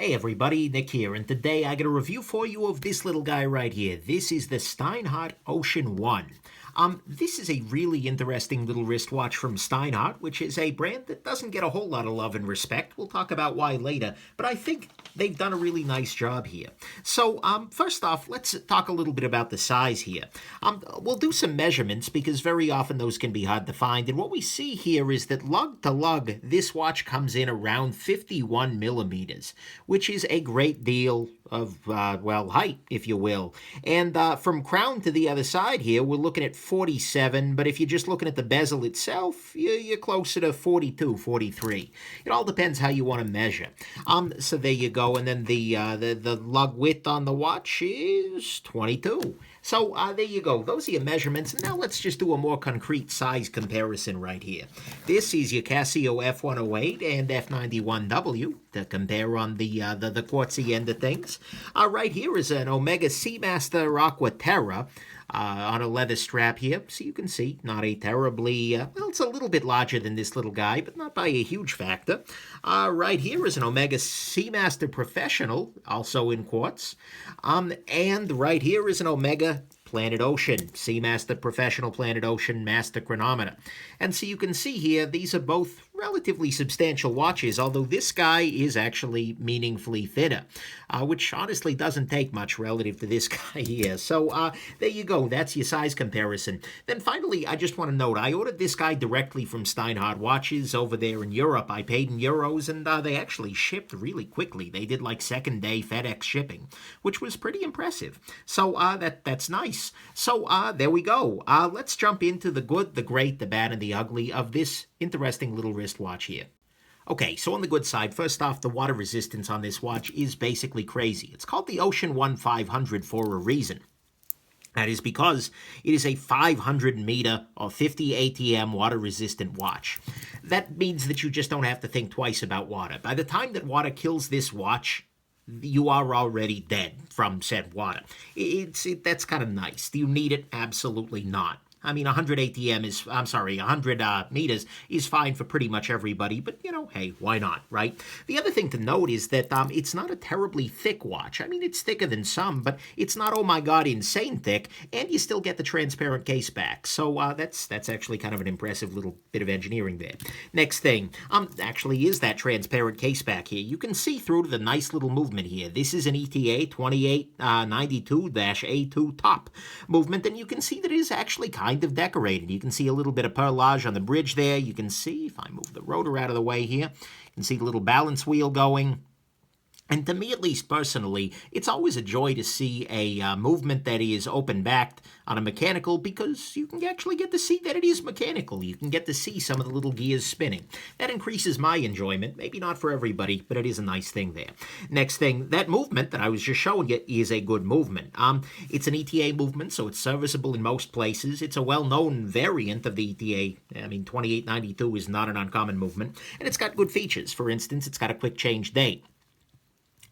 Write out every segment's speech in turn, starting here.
Hey everybody, Nick here, and today I got a review for you of this little guy right here. This is the Steinhart Ocean One. This is a really interesting little wristwatch from Steinhart, which is a brand that doesn't get a whole lot of love and respect. We'll talk about why later, but I think they've done a really nice job here. So, first off, let's talk a little bit about the size here. We'll do some measurements because very often those can be hard to find, and what we see here is that lug to lug, this watch comes in around 51 millimeters, which is a great deal of, height, if you will. And from crown to the other side here, we're looking at 47, but if you're just looking at the bezel itself, you're closer to 42, 43. It all depends how you want to measure. So there you go, and then the lug width on the watch is 22. So there you go. Those are your measurements. And now let's just do a more concrete size comparison right here. This is your Casio F108 and F91W to compare on the quartzy end of things. Right here is an Omega Seamaster Aqua Terra. On a leather strap here, so you can see, not a terribly, well, it's a little bit larger than this little guy, but not by a huge factor. Right here is an Omega Seamaster Professional, also in quartz. And right here is an Omega Planet Ocean, Seamaster Professional Planet Ocean Master Chronometer. And so you can see here, these are both relatively substantial watches, although this guy is actually meaningfully thinner, which honestly doesn't take much relative to this guy here. So there you go. That's your size comparison. Then finally, I just want to note, I ordered this guy directly from Steinhart Watches over there in Europe. I paid in euros, and they actually shipped really quickly. They did like second-day FedEx shipping, which was pretty impressive. So that's nice. So there we go. Let's jump into the good, the great, the bad, and the ugly of this interesting little wristwatch here. Okay, so on the good side, first off, the water resistance on this watch is basically crazy. It's called the Ocean One 500 for a reason. That is because it is a 500 meter or 50 ATM water-resistant watch. That means that you just don't have to think twice about water. By the time that water kills this watch, you are already dead from said water. That's kind of nice. Do you need it? Absolutely not. I mean, 100 meters is fine for pretty much everybody, but, hey, why not, right? The other thing to note is that it's not a terribly thick watch. I mean, it's thicker than some, but it's not, oh my God, insane thick, and you still get the transparent case back. So that's actually kind of an impressive little bit of engineering there. Next thing, actually is that transparent case back here. You can see through to the nice little movement here. This is an ETA 2892-A2 top movement, and you can see that it is actually kind of decorated. You can see a little bit of perlage on the bridge there. You can see, if I move the rotor out of the way here, you can see the little balance wheel going. And to me, at least personally, it's always a joy to see a movement that is open-backed on a mechanical, because you can actually get to see that it is mechanical. You can get to see some of the little gears spinning. That increases my enjoyment. Maybe not for everybody, but it is a nice thing there. Next thing, that movement that I was just showing you is a good movement. It's an ETA movement, so it's serviceable in most places. It's a well-known variant of the ETA. I mean, 2892 is not an uncommon movement, and it's got good features. For instance, it's got a quick change date,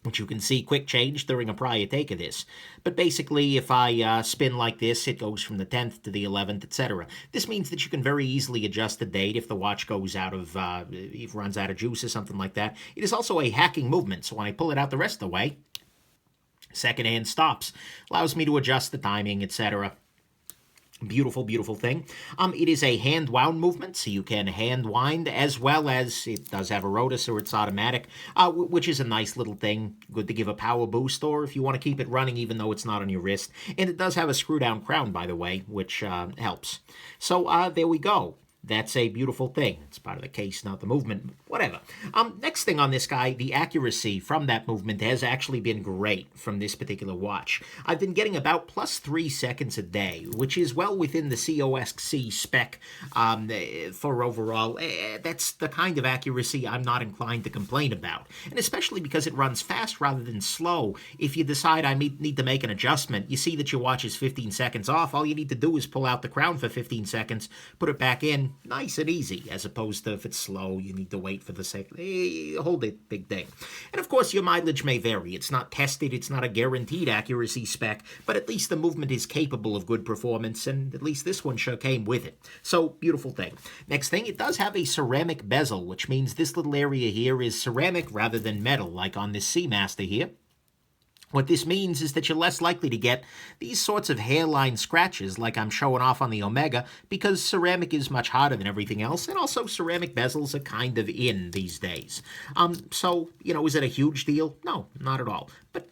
which you can see quick change during a prior take of this. But basically, if I spin like this, it goes from the 10th to the 11th, etc. This means that you can very easily adjust the date if the watch goes out of, if it runs out of juice or something like that. It is also a hacking movement, so when I pull it out the rest of the way, second hand stops. Allows me to adjust the timing, etc. Beautiful, beautiful thing. It is a hand-wound movement, so you can hand-wind, as well as it does have a rotor, so it's automatic, which is a nice little thing. Good to give a power boost, or if you want to keep it running even though it's not on your wrist. And it does have a screw-down crown, by the way, which helps. So there we go. That's a beautiful thing. It's part of the case, not the movement. Whatever. Next thing on this guy, the accuracy from that movement has actually been great from this particular watch. I've been getting about +3 seconds a day, which is well within the COSC spec for overall. That's the kind of accuracy I'm not inclined to complain about. And especially because it runs fast rather than slow. If you decide I need to make an adjustment, you see that your watch is 15 seconds off. All you need to do is pull out the crown for 15 seconds, put it back in, going nice and easy, as opposed to if it's slow, you need to wait for the second. Hold it, big thing. And of course, your mileage may vary. It's not tested, it's not a guaranteed accuracy spec, but at least the movement is capable of good performance, and at least this one sure came with it. So, beautiful thing. Next thing, it does have a ceramic bezel, which means this little area here is ceramic rather than metal, like on this Seamaster here. What this means is that you're less likely to get these sorts of hairline scratches like I'm showing off on the Omega, because ceramic is much harder than everything else, and also ceramic bezels are kind of in these days. So, is it a huge deal? No, not at all. But,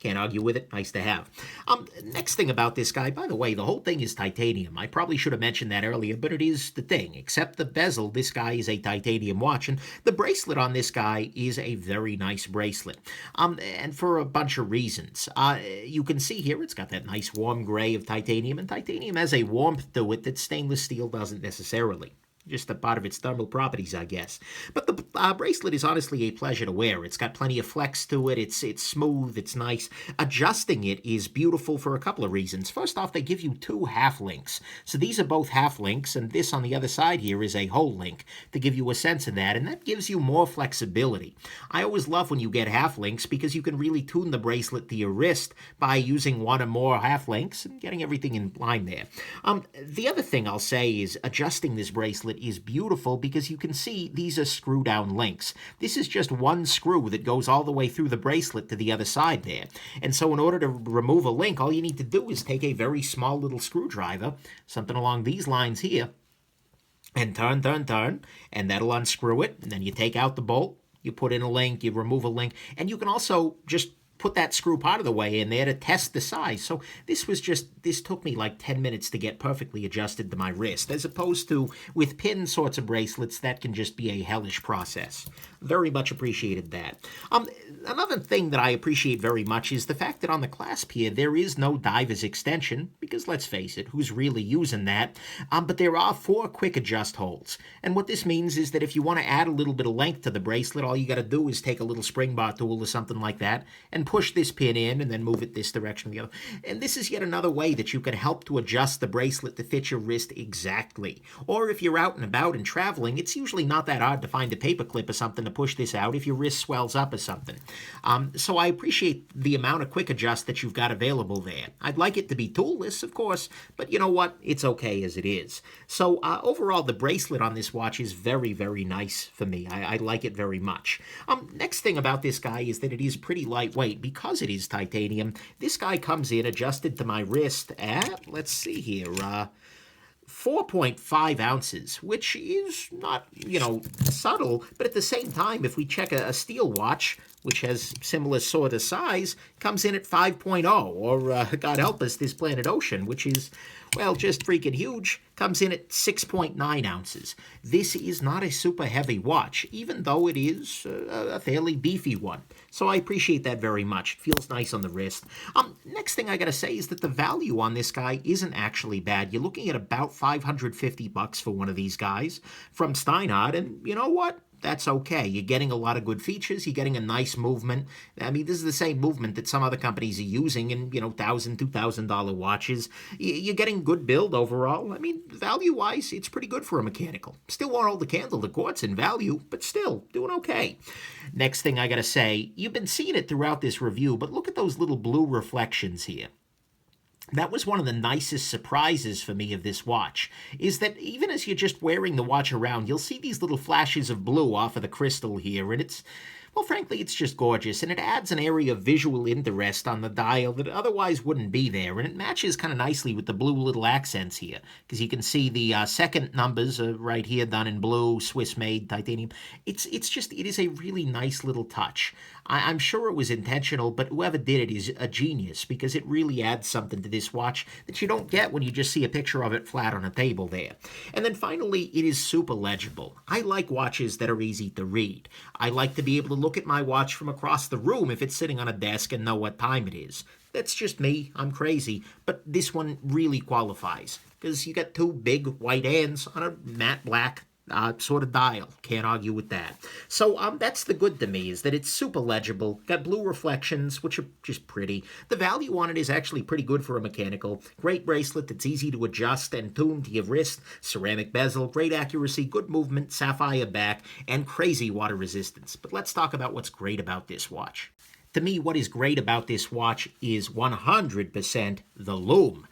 can't argue with it. Nice to have. Next thing about this guy, by the way, the whole thing is titanium. I probably should have mentioned that earlier, but it is the thing. Except the bezel, this guy is a titanium watch, and the bracelet on this guy is a very nice bracelet. And for a bunch of reasons. You can see here it's got that nice warm gray of titanium, and titanium has a warmth to it that stainless steel doesn't necessarily. Just a part of its thermal properties, I guess. But the bracelet is honestly a pleasure to wear. It's got plenty of flex to it. It's smooth. It's nice. Adjusting it is beautiful for a couple of reasons. First off, they give you two half links. So these are both half links, and this on the other side here is a whole link to give you a sense of that, and that gives you more flexibility. I always love when you get half links because you can really tune the bracelet to your wrist by using one or more half links and getting everything in line there. The other thing I'll say is adjusting this bracelet is beautiful because you can see these are screw down links. This is just one screw that goes all the way through the bracelet to the other side there. And so in order to remove a link, all you need to do is take a very small little screwdriver, something along these lines here, and turn, and that'll unscrew it. And then you take out the bolt, you put in a link, you remove a link, and you can also just put that screw part of the way in there to test the size. So this took me like 10 minutes to get perfectly adjusted to my wrist, as opposed to with pin sorts of bracelets, that can just be a hellish process. Very much appreciated that. Another thing that I appreciate very much is the fact that on the clasp here, there is no diver's extension, because let's face it, who's really using that? But there are 4 quick adjust holes. And what this means is that if you want to add a little bit of length to the bracelet, all you got to do is take a little spring bar tool or something like that and push this pin in and then move it this direction or the other. And this is yet another way that you can help to adjust the bracelet to fit your wrist exactly. Or if you're out and about and traveling, it's usually not that hard to find a paper clip or something to push this out if your wrist swells up or something. So I appreciate the amount of quick adjust that you've got available there. I'd like it to be toolless, of course, but you know what? It's okay as it is. So overall, the bracelet on this watch is very, very nice for me. I like it very much. Next thing about this guy is that it is pretty lightweight. Because it is titanium, this guy comes in adjusted to my wrist at, let's see here, 4.5 ounces, which is not, subtle, but at the same time, if we check a steel watch, which has similar sort of size, comes in at 5.0, or God help us, this Planet Ocean, which is, well, just freaking huge, comes in at 6.9 ounces. This is not a super heavy watch, even though it is a fairly beefy one. So I appreciate that very much. It feels nice on the wrist. Next thing I gotta say is that the value on this guy isn't actually bad. You're looking at about $550 for one of these guys from Steinhart, and you know what? That's okay. You're getting a lot of good features. You're getting a nice movement. I mean, this is the same movement that some other companies are using in, $1,000, $2,000 watches. You're getting good build overall. I mean, value-wise, it's pretty good for a mechanical. Still won't hold the candle to quartz in value, but still doing okay. Next thing I gotta say, you've been seeing it throughout this review, but look at those little blue reflections here. That was one of the nicest surprises for me of this watch, is that even as you're just wearing the watch around, you'll see these little flashes of blue off of the crystal here, and it's, well, frankly, it's just gorgeous, and it adds an area of visual interest on the dial that otherwise wouldn't be there, and it matches kind of nicely with the blue little accents here, because you can see the second numbers right here done in blue, Swiss-made titanium. It is a really nice little touch. I'm sure it was intentional, but whoever did it is a genius, because it really adds something to this watch that you don't get when you just see a picture of it flat on a table there. And then finally, it is super legible. I like watches that are easy to read. I like to be able to look at my watch from across the room if it's sitting on a desk and know what time it is. That's just me. I'm crazy. But this one really qualifies, because you got two big white hands on a matte black sort of dial. Can't argue with that. So that's the good to me, is that it's super legible. Got blue reflections, which are just pretty. The value on it is actually pretty good for a mechanical. Great bracelet that's easy to adjust and tune to your wrist. Ceramic bezel, great accuracy, good movement, sapphire back, and crazy water resistance. But let's talk about what's great about this watch. To me, what is great about this watch is 100% the lume.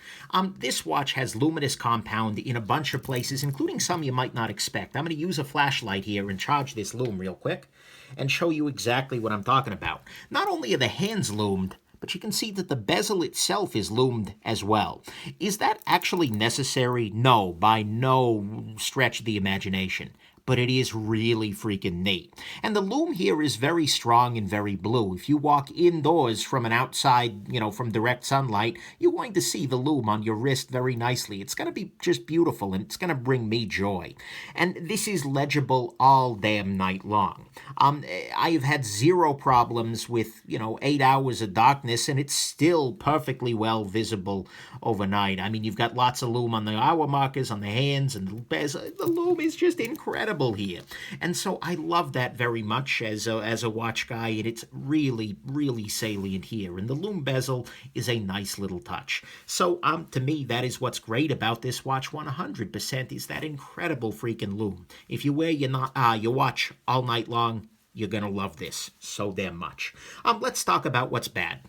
This watch has luminous compound in a bunch of places, including some you might not expect. I'm going to use a flashlight here and charge this lume real quick and show you exactly what I'm talking about. Not only are the hands lumed, but you can see that the bezel itself is lumed as well. Is that actually necessary? No, by no stretch of the imagination. But it is really freaking neat. And the lume here is very strong and very blue. If you walk indoors from an outside, from direct sunlight, you're going to see the lume on your wrist very nicely. It's going to be just beautiful, and it's going to bring me joy. And this is legible all damn night long. I have had zero problems with, 8 hours of darkness, and it's still perfectly well visible overnight. I mean, you've got lots of lume on the hour markers, on the hands, and the lume is just incredible here. And so I love that very much as a watch guy, and it's really, really salient here. And the lume bezel is a nice little touch. So to me, that is what's great about this watch 100%, is that incredible freaking lume. If you wear your watch all night long, you're going to love this so damn much. Let's talk about what's bad.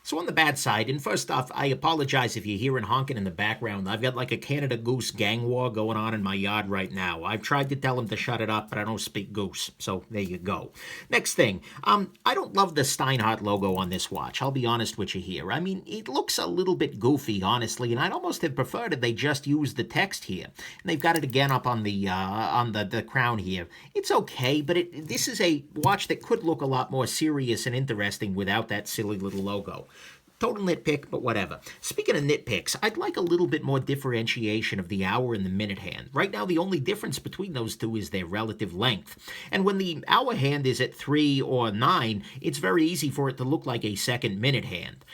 So on the bad side, and first off, I apologize if you're hearing honking in the background. I've got like a Canada Goose gang war going on in my yard right now. I've tried to tell him to shut it up, but I don't speak goose. So there you go. Next thing, I don't love the Steinhart logo on this watch. I'll be honest with you here. I mean, it looks a little bit goofy, honestly, and I'd almost have preferred if they just used the text here. And they've got it again up on the crown here. It's okay, but this is a watch that could look a lot more serious and interesting without that silly little logo. Total nitpick, but whatever. Speaking of nitpicks, I'd like a little bit more differentiation of the hour and the minute hand. Right now, the only difference between those two is their relative length. And when the hour hand is at 3 or 9, it's very easy for it to look like a second minute hand.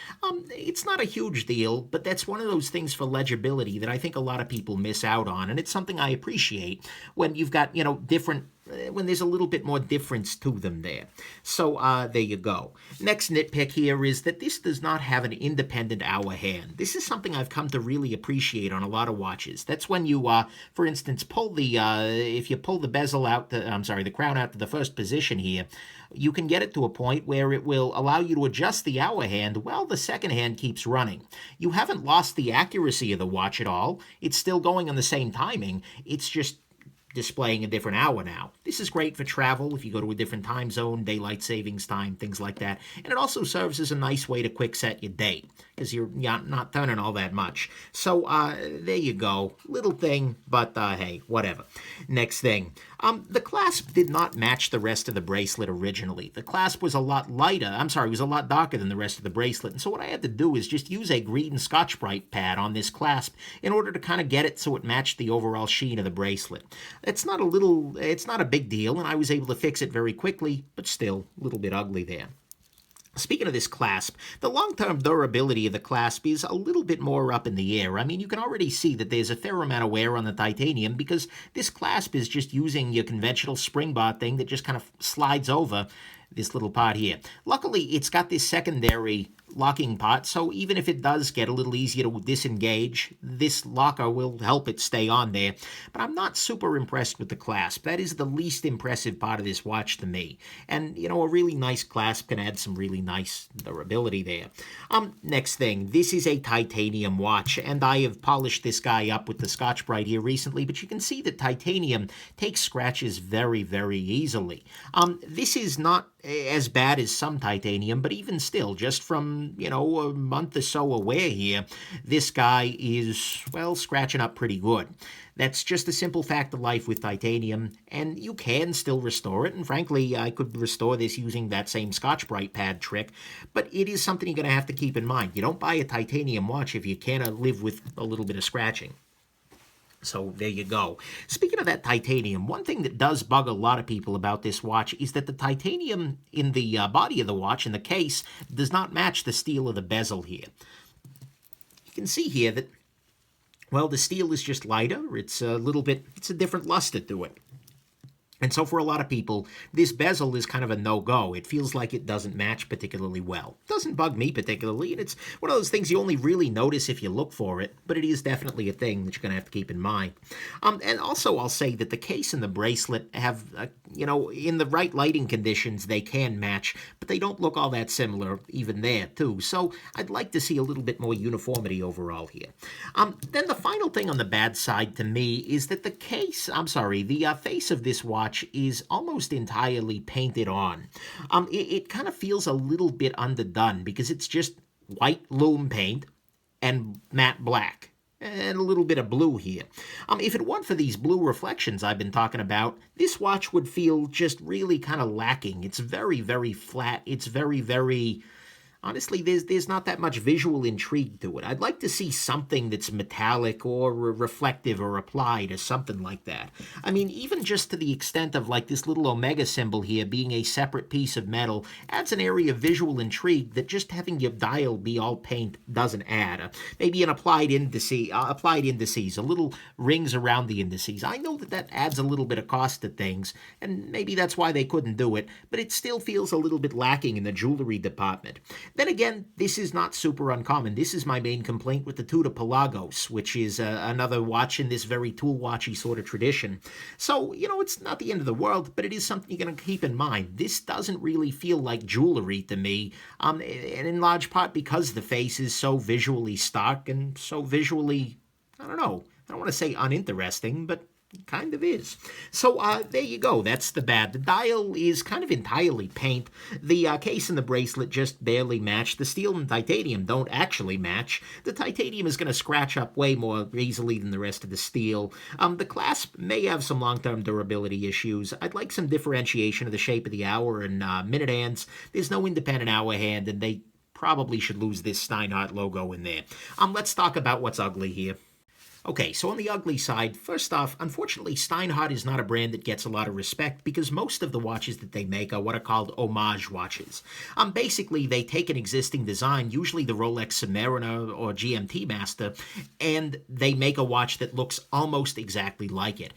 It's not a huge deal, but that's one of those things for legibility that I think a lot of people miss out on, and it's something I appreciate when you've got, when there's a little bit more difference to them there. So there you go. Next nitpick here is that this does not have an independent hour hand. This is something I've come to really appreciate on a lot of watches. That's when you, for instance, if you pull the bezel out, the crown out to the first position here, you can get it to a point where it will allow you to adjust the hour hand while the second hand keeps running. You haven't lost the accuracy of the watch at all. It's still going on the same timing. It's just displaying a different hour now. This is great for travel if you go to a different time zone, daylight savings time, things like that. And it also serves as a nice way to quick set your date because you're not turning all that much. So there you go. Little thing, but hey, whatever. Next thing. The clasp did not match the rest of the bracelet originally. The clasp was a lot lighter. It was a lot darker than the rest of the bracelet. And so what I had to do is just use a green Scotch-Brite pad on this clasp in order to kind of get it so it matched the overall sheen of the bracelet. It's not a big deal, and I was able to fix it very quickly, but still a little bit ugly there. Speaking of this clasp, the long-term durability of the clasp is a little bit more up in the air. I mean, you can already see that there's a fair amount of wear on the titanium because this clasp is just using your conventional spring bar thing that just kind of slides over this little part here. Luckily, it's got this secondary locking part, so even if it does get a little easier to disengage, this locker will help it stay on there. But I'm not super impressed with the clasp. That is the least impressive part of this watch to me. And, a really nice clasp can add some really nice durability there. Next thing, this is a titanium watch, and I have polished this guy up with the Scotch-Brite here recently, but you can see that titanium takes scratches very, very easily. This is not as bad as some titanium, but even still, just from, a month or so of wear here, this guy is, scratching up pretty good. That's just a simple fact of life with titanium, and you can still restore it, and frankly, I could restore this using that same Scotch-Brite pad trick, but it is something you're going to have to keep in mind. You don't buy a titanium watch if you can't live with a little bit of scratching. So there you go. Speaking of that titanium, one thing that does bug a lot of people about this watch is that the titanium in the body of the watch, in the case, does not match the steel of the bezel here. You can see here that Well, the steel is just lighter. It's a different luster to it. And so for a lot of people, this bezel is kind of a no-go. It feels like it doesn't match particularly well. Doesn't bug me particularly, and it's one of those things you only really notice if you look for it, but it is definitely a thing that you're going to have to keep in mind. And also I'll say that the case and the bracelet have, in the right lighting conditions, they can match, but they don't look all that similar even there, too. So I'd like to see a little bit more uniformity overall here. Then the final thing on the bad side to me is that the face of this watch is almost entirely painted on. It kind of feels a little bit underdone because it's just white lume paint and matte black. And a little bit of blue here. If it weren't for these blue reflections I've been talking about, this watch would feel just really kind of lacking. It's very, very flat. It's very, very... Honestly, there's not that much visual intrigue to it. I'd like to see something that's metallic or reflective or applied or something like that. I mean, even just to the extent of like this little omega symbol here being a separate piece of metal adds an area of visual intrigue that just having your dial be all paint doesn't add. Maybe an applied indices, a little rings around the indices. I know that adds a little bit of cost to things, and maybe that's why they couldn't do it, but it still feels a little bit lacking in the jewelry department. Then again, this is not super uncommon. This is my main complaint with the Tudor Pelagos, which is another watch in this very tool watchy sort of tradition. So, it's not the end of the world, but it is something you're going to keep in mind. This doesn't really feel like jewelry to me, and in large part because the face is so visually stark and so visually, I don't want to say uninteresting, but kind of is. So there you go. That's the bad. The dial is kind of entirely paint. The case and the bracelet just barely match. The steel and titanium don't actually match. The titanium is going to scratch up way more easily than the rest of the steel. The clasp may have some long-term durability issues. I'd like some differentiation of the shape of the hour and minute hands. There's no independent hour hand, and they probably should lose this Steinhart logo in there. Let's talk about what's ugly here. Okay, so on the ugly side, first off, unfortunately, Steinhart is not a brand that gets a lot of respect because most of the watches that they make are what are called homage watches. Basically, they take an existing design, usually the Rolex Submariner or GMT Master, and they make a watch that looks almost exactly like it.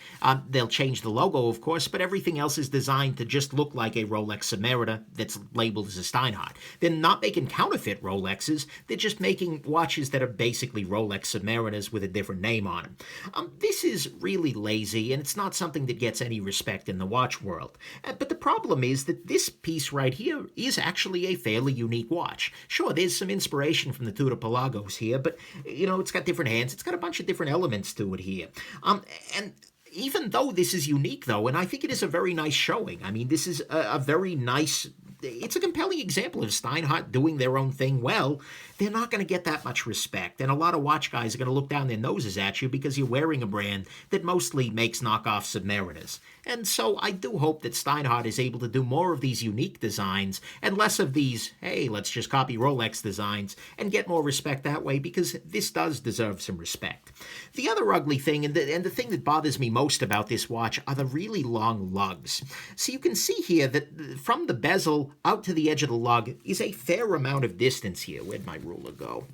They'll change the logo, of course, but everything else is designed to just look like a Rolex Submariner that's labeled as a Steinhart. They're not making counterfeit Rolexes, they're just making watches that are basically Rolex Submariners with a different name on them. This is really lazy, and it's not something that gets any respect in the watch world. But the problem is that this piece right here is actually a fairly unique watch. Sure, there's some inspiration from the Tudor Pelagos here, but, it's got different hands. It's got a bunch of different elements to it here. And even though this is unique, though, and I think it is a very nice showing. I mean, this is a very nice... It's a compelling example of Steinhart doing their own thing well. They're not going to get that much respect, and a lot of watch guys are going to look down their noses at you because you're wearing a brand that mostly makes knockoff Submariners. And so I do hope that Steinhart is able to do more of these unique designs and less of these, hey, let's just copy Rolex designs, and get more respect that way, because this does deserve some respect. The other ugly thing, and the thing that bothers me most about this watch, are the really long lugs. So you can see here that from the bezel out to the edge of the lug is a fair amount of distance here. Where'd my ruler go?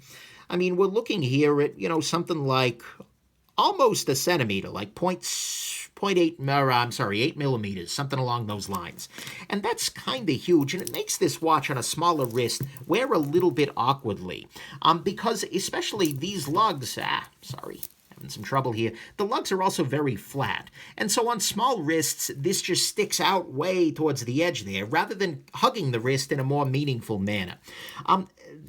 I mean, we're looking here at, something like almost a centimeter, like 8 millimeters, something along those lines. And that's kind of huge, and it makes this watch on a smaller wrist wear a little bit awkwardly. Because especially these lugs, having some trouble here, the lugs are also very flat. And so on small wrists, this just sticks out way towards the edge there, rather than hugging the wrist in a more meaningful manner.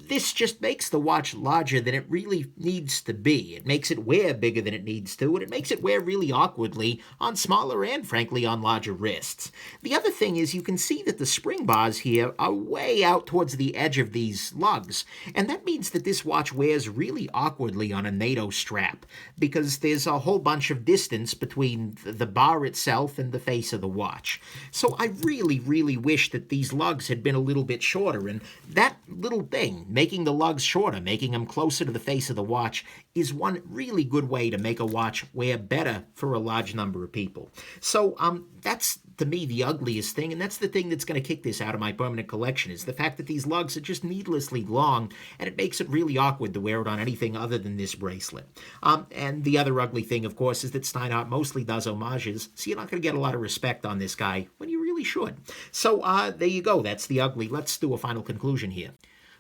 This just makes the watch larger than it really needs to be. It makes it wear bigger than it needs to, and it makes it wear really awkwardly on smaller and, frankly, on larger wrists. The other thing is you can see that the spring bars here are way out towards the edge of these lugs, and that means that this watch wears really awkwardly on a NATO strap, because there's a whole bunch of distance between the bar itself and the face of the watch. So I really, really wish that these lugs had been a little bit shorter, and that little thing, making the lugs shorter, making them closer to the face of the watch, is one really good way to make a watch wear better for a large number of people. So that's to me, the ugliest thing, and that's the thing that's going to kick this out of my permanent collection, is the fact that these lugs are just needlessly long, and it makes it really awkward to wear it on anything other than this bracelet. And the other ugly thing, of course, is that Steinhart mostly does homages, so you're not going to get a lot of respect on this guy when you really should. So there you go. That's the ugly. Let's do a final conclusion here.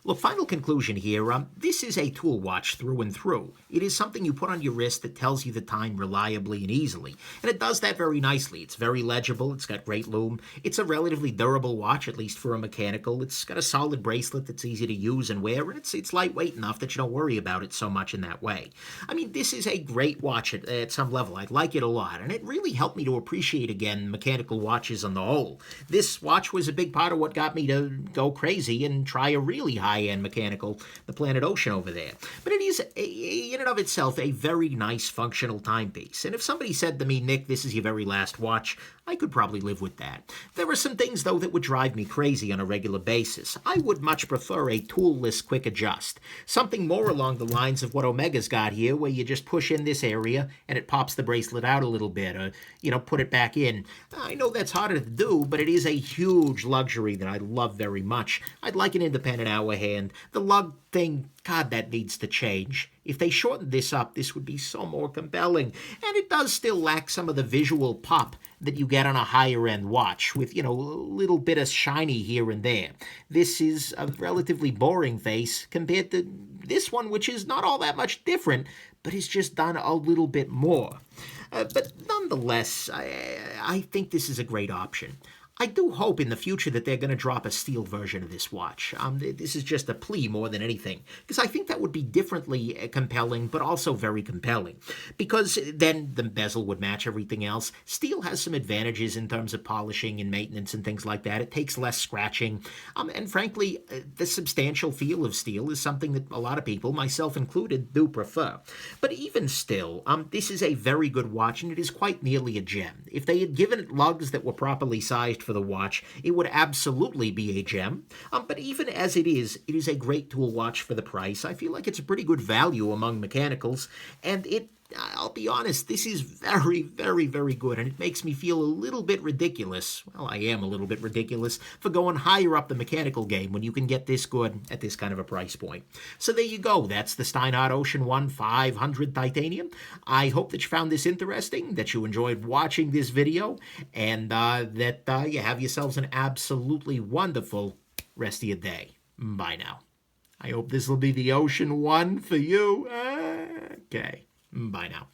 Look, final conclusion here, this is a tool watch through and through. It is something you put on your wrist that tells you the time reliably and easily, and it does that very nicely. It's very legible, it's got great lume, it's a relatively durable watch, at least for a mechanical, it's got a solid bracelet that's easy to use and wear, and it's lightweight enough that you don't worry about it so much in that way. I mean, this is a great watch at some level. I like it a lot, and it really helped me to appreciate again mechanical watches on the whole. This watch was a big part of what got me to go crazy and try a really high-end mechanical, the Planet Ocean over there. But it is, in and of itself, a very nice functional timepiece. And if somebody said to me, Nick, this is your very last watch, I could probably live with that. There are some things, though, that would drive me crazy on a regular basis. I would much prefer a toolless quick adjust. Something more along the lines of what Omega's got here, where you just push in this area and it pops the bracelet out a little bit, or, put it back in. I know that's harder to do, but it is a huge luxury that I love very much. I'd like an independent hour hand. The lug thing, God, that needs to change. If they shortened this up, this would be so more compelling. And it does still lack some of the visual pop that you get on a higher-end watch, with, a little bit of shiny here and there. This is a relatively boring face compared to this one, which is not all that much different, but is just done a little bit more. But nonetheless, I think this is a great option. I do hope in the future that they're going to drop a steel version of this watch. This is just a plea more than anything, because I think that would be differently compelling, but also very compelling, because then the bezel would match everything else. Steel has some advantages in terms of polishing and maintenance and things like that. It takes less scratching, and frankly, the substantial feel of steel is something that a lot of people, myself included, do prefer. But even still, this is a very good watch, and it is quite nearly a gem. If they had given it lugs that were properly sized for the watch, it would absolutely be a gem. But even as it is a great tool watch for the price. I feel like it's a pretty good value among mechanicals, and I'll be honest, this is very, very, very good, and it makes me feel a little bit ridiculous. Well, I am a little bit ridiculous for going higher up the mechanical game when you can get this good at this kind of a price point. So there you go. That's the Steinhart Ocean One 500 Titanium. I hope that you found this interesting, that you enjoyed watching this video, and that you have yourselves an absolutely wonderful rest of your day. Bye now. I hope this will be the Ocean One for you. Okay. Bye now.